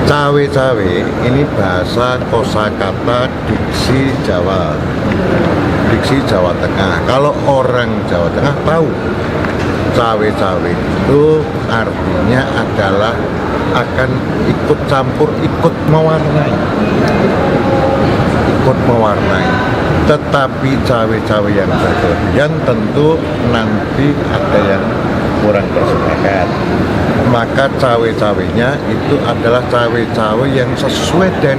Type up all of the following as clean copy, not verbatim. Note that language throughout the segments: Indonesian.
Cawe-cawe ini bahasa kosakata diksi Jawa Tengah. Kalau orang Jawa Tengah tahu cawe-cawe itu artinya adalah akan ikut campur, ikut mewarnai. Tetapi cawe-cawe yang berlebihan tentu nanti ada yang kurang bersepakat. Maka cawe-cawenya itu adalah cawe-cawe yang sesuai dengan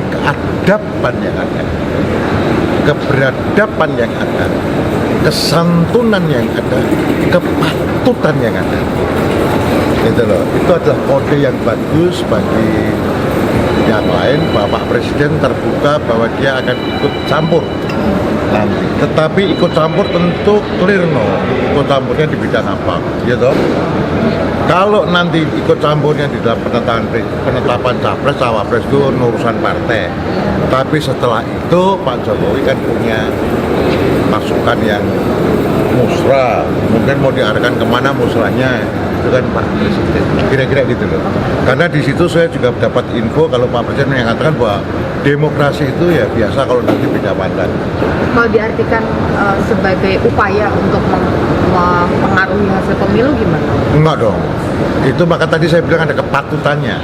keadaban yang ada, keberadaban yang ada, kesantunan yang ada, kepatutan yang ada. Itu loh, itu adalah kode yang bagus bagi yang lain. Bapak Presiden terbuka bahwa dia akan ikut campur nanti. Tetapi ikut campur tentu clear ikut campurnya di bidang apa, gitu. Kalau nanti ikut campurnya di dalam penetapan capres, cawapres itu urusan partai. Tapi setelah itu Pak Jokowi kan punya masukan yang musrah, mungkin mau diarahkan kemana musrahnya itu kan Pak Presiden, kira-kira gitu loh. Karena di situ saya juga dapat info kalau Pak Presiden mengatakan bahwa demokrasi itu ya biasa kalau nanti beda pandangan. Kalau diartikan sebagai upaya untuk mempengaruhi hasil pemilu gimana? Enggak dong. Itu maka tadi saya bilang ada kepatutannya.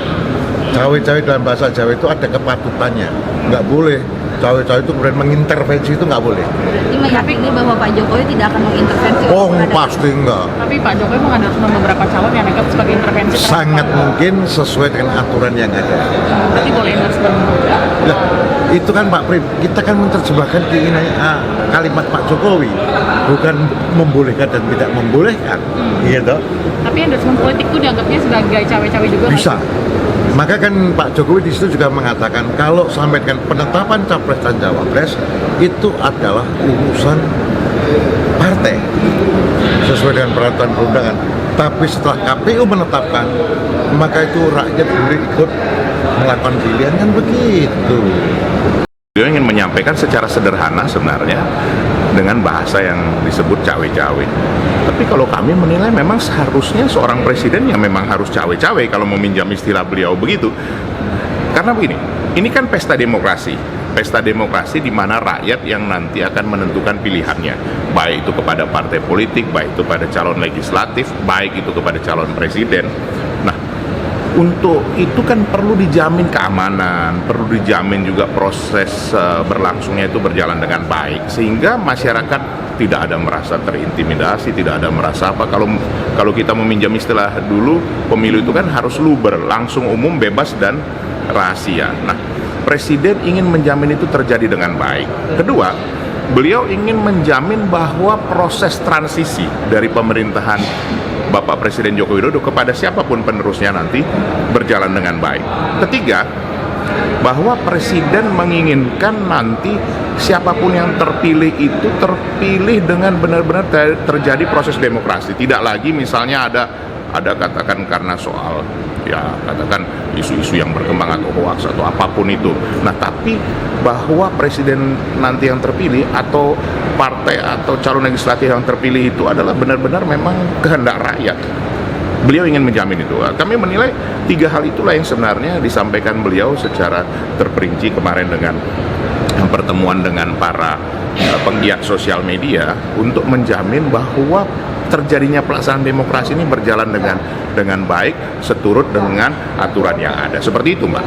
Cawe-cawe dalam bahasa Jawa itu ada kepatutannya. Enggak boleh cawe-cawe itu kemudian mengintervensi, itu nggak boleh. Berarti meyakini bahwa Pak Jokowi tidak akan mengintervensi. Oh, pasti enggak. Tapi Pak Jokowi mengandalkan beberapa calon yang anggap sebagai intervensi. Sangat mungkin sesuai dengan aturan yang ada. Berarti boleh endorsement. Nah, itu kan Pak Prim, kita kan menerjemahkan keinginan kalimat Pak Jokowi, bukan membolehkan dan tidak membolehkan, gitu. Tapi endorsement politik itu dianggapnya sebagai cawe-cawe juga. Bisa. Maka kan Pak Jokowi di situ juga mengatakan kalau sampai dengan penetapan capres dan cawapres itu adalah urusan partai sesuai dengan peraturan perundangan. Tapi setelah KPU menetapkan, maka itu rakyat boleh ikut melakukan pilihan, kan begitu. Beliau ingin menyampaikan secara sederhana sebenarnya dengan bahasa yang disebut cawe-cawe. Tapi kalau kami menilai memang seharusnya seorang presiden yang memang harus cawe-cawe kalau meminjam istilah beliau begitu. Karena begini, ini kan pesta demokrasi. Pesta demokrasi di mana rakyat yang nanti akan menentukan pilihannya. Baik itu kepada partai politik, baik itu pada calon legislatif, baik itu kepada calon presiden. Nah, untuk itu kan perlu dijamin keamanan, perlu dijamin juga proses berlangsungnya itu berjalan dengan baik, sehingga masyarakat tidak ada merasa terintimidasi, tidak ada merasa apa. Kalau kita meminjam istilah dulu, pemilu itu kan harus luber, langsung, umum, bebas, dan rahasia. Nah, Presiden ingin menjamin itu terjadi dengan baik. Kedua, beliau ingin menjamin bahwa proses transisi dari pemerintahan Bapak Presiden Joko Widodo kepada siapapun penerusnya nanti berjalan dengan baik. Ketiga, bahwa Presiden menginginkan nanti siapapun yang terpilih itu terpilih dengan benar-benar terjadi proses demokrasi. Tidak lagi misalnya ada katakan karena soal ya katakan isu-isu yang berkembang atau hoax atau apapun itu. Nah, tapi bahwa presiden nanti yang terpilih atau partai atau calon legislatif yang terpilih itu adalah benar-benar memang kehendak rakyat. Beliau ingin menjamin itu. Kami menilai 3 hal itulah yang sebenarnya disampaikan beliau secara terperinci kemarin dengan pertemuan dengan para penggiat sosial media untuk menjamin bahwa terjadinya pelaksanaan demokrasi ini berjalan dengan baik, seturut dengan aturan yang ada. Seperti itu, Mbak.